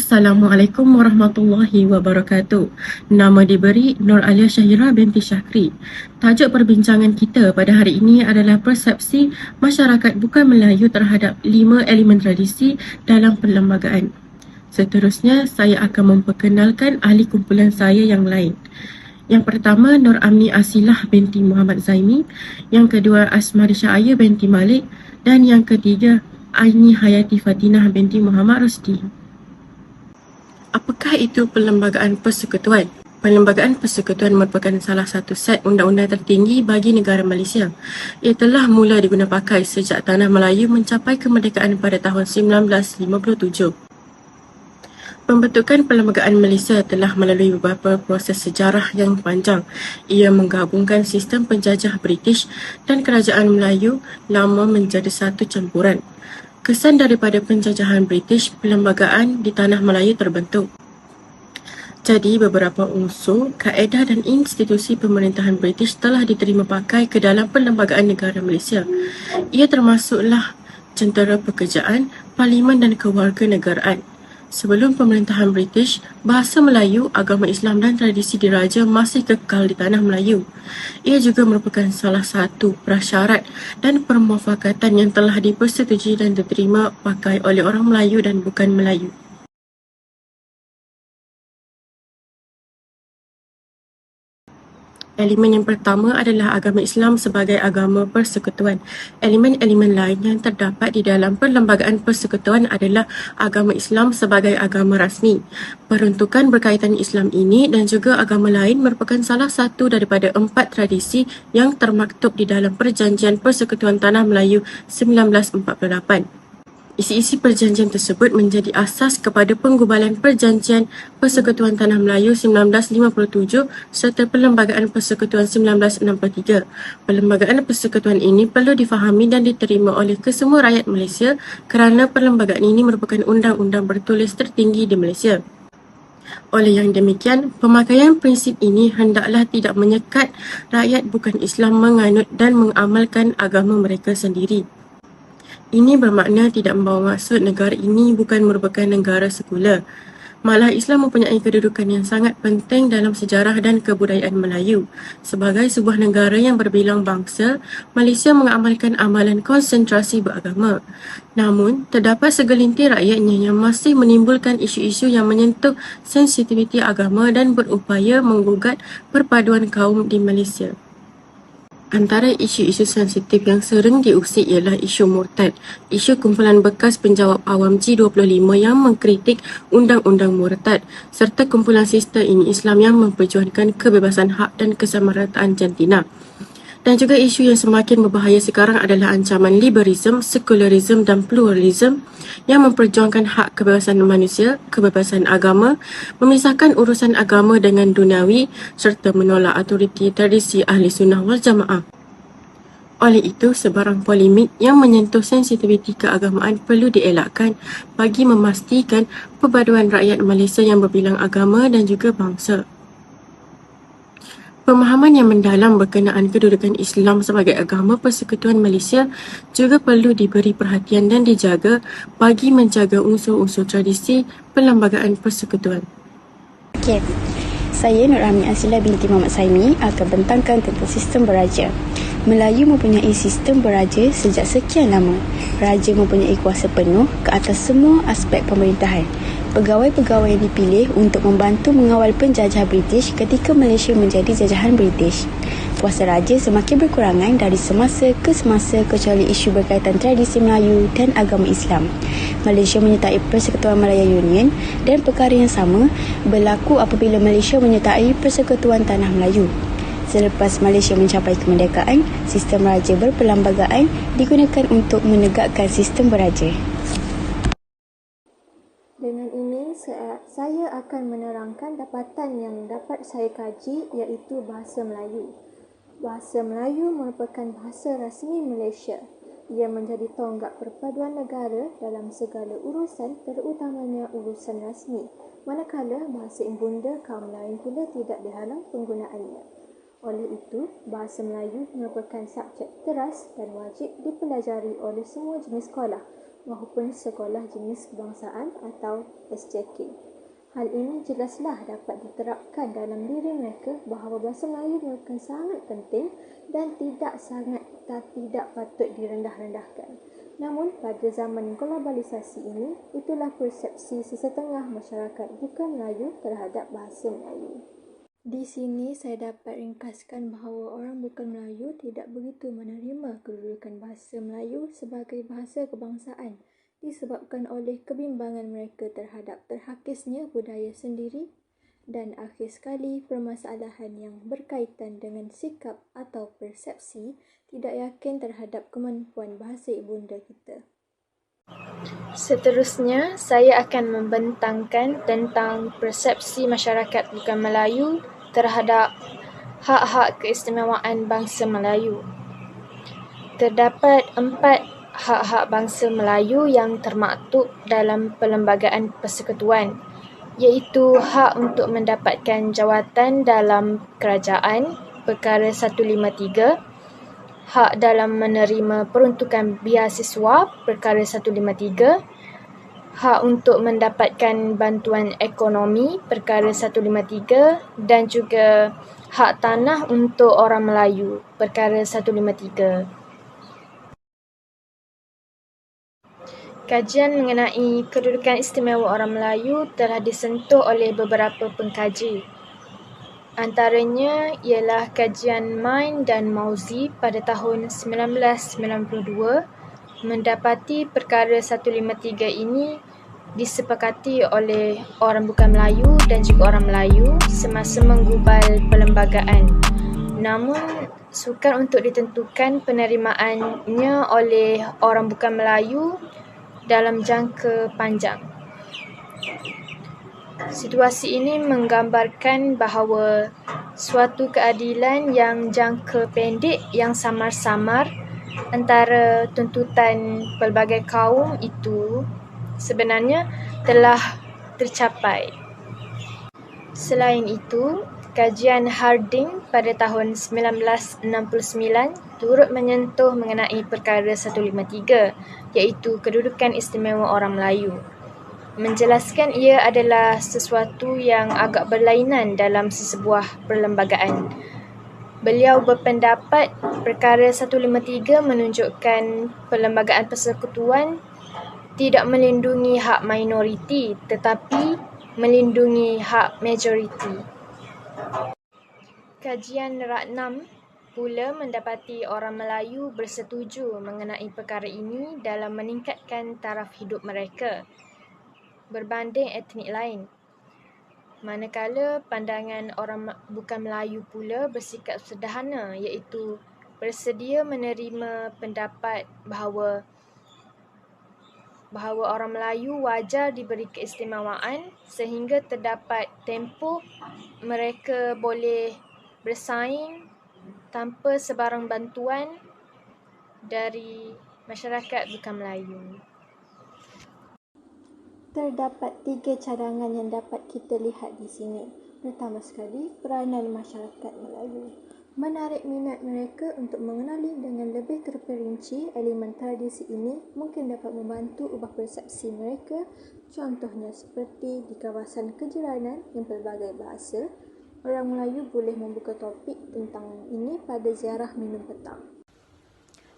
Assalamualaikum warahmatullahi wabarakatuh. Nama diberi Nur Alia Syahira binti Syahri. Tajuk perbincangan kita pada hari ini adalah persepsi masyarakat bukan Melayu terhadap 5 elemen tradisi dalam perlembagaan. Seterusnya, saya akan memperkenalkan ahli kumpulan saya yang lain. Yang pertama, Nur Amni Asilah binti Muhammad Zaimi. Yang kedua, Asmari Syahaya binti Malik. Dan yang ketiga, Aini Hayati Fatinah binti Muhammad Rusdi. Apakah itu Perlembagaan Persekutuan? Perlembagaan Persekutuan merupakan salah satu set undang-undang tertinggi bagi negara Malaysia. Ia telah mula digunapakai sejak Tanah Melayu mencapai kemerdekaan pada tahun 1957. Pembentukan Perlembagaan Malaysia telah melalui beberapa proses sejarah yang panjang. Ia menggabungkan sistem penjajah British dan Kerajaan Melayu lama menjadi satu campuran. Kesan daripada penjajahan British, perlembagaan di Tanah Melayu terbentuk. Jadi, beberapa unsur, kaedah dan institusi pemerintahan British telah diterima pakai ke dalam perlembagaan negara Malaysia. Ia termasuklah jentera pekerjaan, parlimen dan kewarganegaraan. Sebelum pemerintahan British, bahasa Melayu, agama Islam dan tradisi diraja masih kekal di Tanah Melayu. Ia juga merupakan salah satu prasyarat dan permufakatan yang telah dipersetujui dan diterima pakai oleh orang Melayu dan bukan Melayu. Elemen yang pertama adalah agama Islam sebagai agama persekutuan. Elemen-elemen lain yang terdapat di dalam Perlembagaan Persekutuan adalah agama Islam sebagai agama rasmi. Peruntukan berkaitan Islam ini dan juga agama lain merupakan salah satu daripada 4 tradisi yang termaktub di dalam Perjanjian Persekutuan Tanah Melayu 1948. Isi-isi perjanjian tersebut menjadi asas kepada penggubalan Perjanjian Persekutuan Tanah Melayu 1957 serta Perlembagaan Persekutuan 1963. Perlembagaan persekutuan ini perlu difahami dan diterima oleh kesemua rakyat Malaysia kerana perlembagaan ini merupakan undang-undang bertulis tertinggi di Malaysia. Oleh yang demikian, pemakaian prinsip ini hendaklah tidak menyekat rakyat bukan Islam menganut dan mengamalkan agama mereka sendiri. Ini bermakna tidak membawa maksud negara ini bukan merupakan negara sekular. Malah Islam mempunyai kedudukan yang sangat penting dalam sejarah dan kebudayaan Melayu. Sebagai sebuah negara yang berbilang bangsa, Malaysia mengamalkan amalan konsentrasi beragama. Namun, terdapat segelintir rakyatnya yang masih menimbulkan isu-isu yang menyentuh sensitiviti agama dan berupaya menggugat perpaduan kaum di Malaysia. Antara isu-isu sensitif yang sering diusik ialah isu murtad, isu kumpulan bekas penjawab awam G25 yang mengkritik undang-undang murtad, serta kumpulan sister ini Islam yang memperjuangkan kebebasan hak dan kesamarataan jantina. Dan juga isu yang semakin berbahaya sekarang adalah ancaman liberalism, sekularism dan pluralism yang memperjuangkan hak kebebasan manusia, kebebasan agama, memisahkan urusan agama dengan duniawi serta menolak autoriti tradisi ahli sunnah wal jamaah. Oleh itu, sebarang polemik yang menyentuh sensitiviti keagamaan perlu dielakkan bagi memastikan perpaduan rakyat Malaysia yang berbilang agama dan juga bangsa. Pemahaman yang mendalam berkenaan kedudukan Islam sebagai agama persekutuan Malaysia juga perlu diberi perhatian dan dijaga bagi menjaga unsur-unsur tradisi Perlembagaan Persekutuan. Okey, saya Nur Amni Asilah binti Muhammad Zaimi akan bentangkan tentang sistem beraja. Melayu mempunyai sistem beraja sejak sekian lama. Raja mempunyai kuasa penuh ke atas semua aspek pemerintahan. Pegawai-pegawai yang dipilih untuk membantu mengawal penjajah British ketika Malaysia menjadi jajahan British. Kuasa raja semakin berkurangan dari semasa ke semasa kecuali isu berkaitan tradisi Melayu dan agama Islam. Malaysia menyertai Persekutuan Malaya Union dan perkara yang sama berlaku apabila Malaysia menyertai Persekutuan Tanah Melayu. Selepas Malaysia mencapai kemerdekaan, sistem raja berperlembagaan digunakan untuk menegakkan sistem beraja. Dengan ini, saya akan menerangkan dapatan yang dapat saya kaji iaitu bahasa Melayu. Bahasa Melayu merupakan bahasa rasmi Malaysia. Ia menjadi tonggak perpaduan negara dalam segala urusan terutamanya urusan rasmi, manakala bahasa ibunda kaum lain pula tidak dihalang penggunaannya. Oleh itu, bahasa Melayu merupakan subjek teras dan wajib dipelajari oleh semua jenis sekolah, maupun sekolah jenis kebangsaan atau SJK. Hal ini jelaslah dapat diterapkan dalam diri mereka bahawa bahasa Melayu merupakan sangat penting dan tidak patut direndah-rendahkan. Namun, pada zaman globalisasi ini, itulah persepsi sesetengah masyarakat bukan Melayu terhadap bahasa Melayu. Di sini saya dapat ringkaskan bahawa orang bukan Melayu tidak begitu menerima kedudukan bahasa Melayu sebagai bahasa kebangsaan disebabkan oleh kebimbangan mereka terhadap terhakisnya budaya sendiri dan akhir sekali permasalahan yang berkaitan dengan sikap atau persepsi tidak yakin terhadap kemampuan bahasa ibunda kita. Seterusnya, saya akan membentangkan tentang persepsi masyarakat bukan Melayu terhadap hak-hak keistimewaan bangsa Melayu. Terdapat 4 hak-hak bangsa Melayu yang termaktub dalam Perlembagaan Persekutuan, iaitu hak untuk mendapatkan jawatan dalam kerajaan, perkara 153, hak dalam menerima peruntukan beasiswa, perkara 153, hak untuk mendapatkan bantuan ekonomi, perkara 153, dan juga hak tanah untuk orang Melayu, perkara 153. Kajian mengenai kedudukan istimewa orang Melayu telah disentuh oleh beberapa pengkaji. Antaranya ialah kajian Main dan Mauzi pada tahun 1992 mendapati perkara 153 ini disepakati oleh orang bukan Melayu dan juga orang Melayu semasa menggubal perlembagaan. Namun, sukar untuk ditentukan penerimaannya oleh orang bukan Melayu dalam jangka panjang. Situasi ini menggambarkan bahawa suatu keadilan yang jangka pendek yang samar-samar antara tuntutan pelbagai kaum itu sebenarnya telah tercapai. Selain itu, kajian Harding pada tahun 1969 turut menyentuh mengenai perkara 153, iaitu kedudukan istimewa orang Melayu. Menjelaskan ia adalah sesuatu yang agak berlainan dalam sesebuah perlembagaan. Beliau berpendapat perkara 153 menunjukkan Perlembagaan Persekutuan tidak melindungi hak minoriti tetapi melindungi hak majoriti. Kajian Ratnam pula mendapati orang Melayu bersetuju mengenai perkara ini dalam meningkatkan taraf hidup mereka berbanding etnik lain. Manakala pandangan orang bukan Melayu pula bersikap sederhana, iaitu bersedia menerima pendapat bahawa orang Melayu wajar diberi keistimewaan sehingga terdapat tempoh mereka boleh bersaing tanpa sebarang bantuan dari masyarakat bukan Melayu. Terdapat 3 cadangan yang dapat kita lihat di sini. Pertama sekali, peranan masyarakat Melayu. Menarik minat mereka untuk mengenali dengan lebih terperinci elemen tradisi ini mungkin dapat membantu ubah persepsi mereka. Contohnya seperti di kawasan kejiranan yang pelbagai bahasa, orang Melayu boleh membuka topik tentang ini pada ziarah minum petang.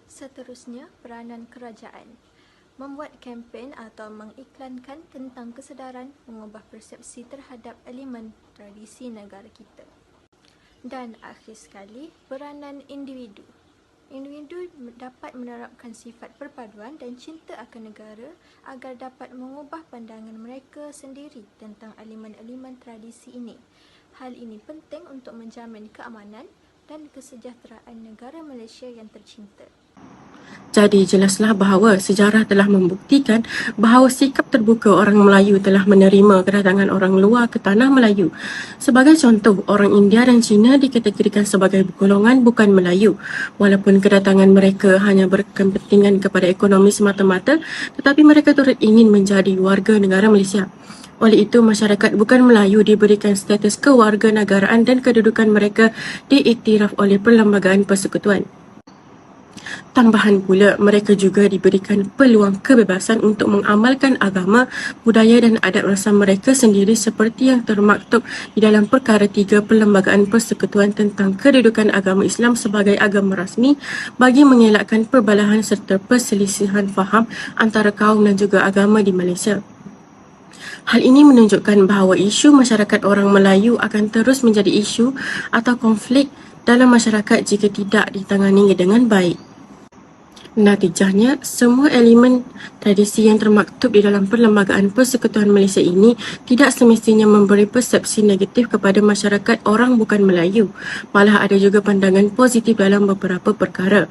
Seterusnya, peranan kerajaan. Membuat kempen atau mengiklankan tentang kesedaran mengubah persepsi terhadap elemen tradisi negara kita. Dan akhir sekali, peranan individu. Individu dapat menerapkan sifat perpaduan dan cinta akan negara agar dapat mengubah pandangan mereka sendiri tentang elemen-elemen tradisi ini. Hal ini penting untuk menjamin keamanan dan kesejahteraan negara Malaysia yang tercinta. Jadi jelaslah bahawa sejarah telah membuktikan bahawa sikap terbuka orang Melayu telah menerima kedatangan orang luar ke tanah Melayu. Sebagai contoh, orang India dan Cina dikategorikan sebagai golongan bukan Melayu. Walaupun kedatangan mereka hanya berkepentingan kepada ekonomi semata-mata, tetapi mereka turut ingin menjadi warga negara Malaysia. Oleh itu, masyarakat bukan Melayu diberikan status kewarganegaraan dan kedudukan mereka diiktiraf oleh Perlembagaan Persekutuan. Tambahan pula, mereka juga diberikan peluang kebebasan untuk mengamalkan agama, budaya dan adat rasa mereka sendiri seperti yang termaktub di dalam Perkara 3 Perlembagaan Persekutuan tentang kedudukan agama Islam sebagai agama rasmi bagi mengelakkan perbalahan serta perselisihan faham antara kaum dan juga agama di Malaysia. Hal ini menunjukkan bahawa isu masyarakat orang Melayu akan terus menjadi isu atau konflik dalam masyarakat jika tidak ditangani dengan baik. Natijahnya, semua elemen tradisi yang termaktub di dalam Perlembagaan Persekutuan Malaysia ini tidak semestinya memberi persepsi negatif kepada masyarakat orang bukan Melayu. Malah ada juga pandangan positif dalam beberapa perkara.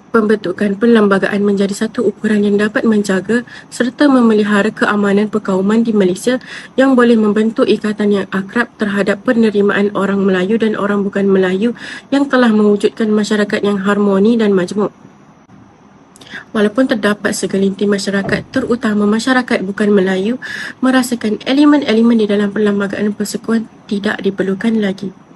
Pembentukan perlembagaan menjadi satu ukuran yang dapat menjaga serta memelihara keamanan perkauman di Malaysia yang boleh membentuk ikatan yang akrab terhadap penerimaan orang Melayu dan orang bukan Melayu yang telah mewujudkan masyarakat yang harmoni dan majmuk. Walaupun terdapat segelintir masyarakat, terutama masyarakat bukan Melayu, merasakan elemen-elemen di dalam perlembagaan persekutuan tidak diperlukan lagi.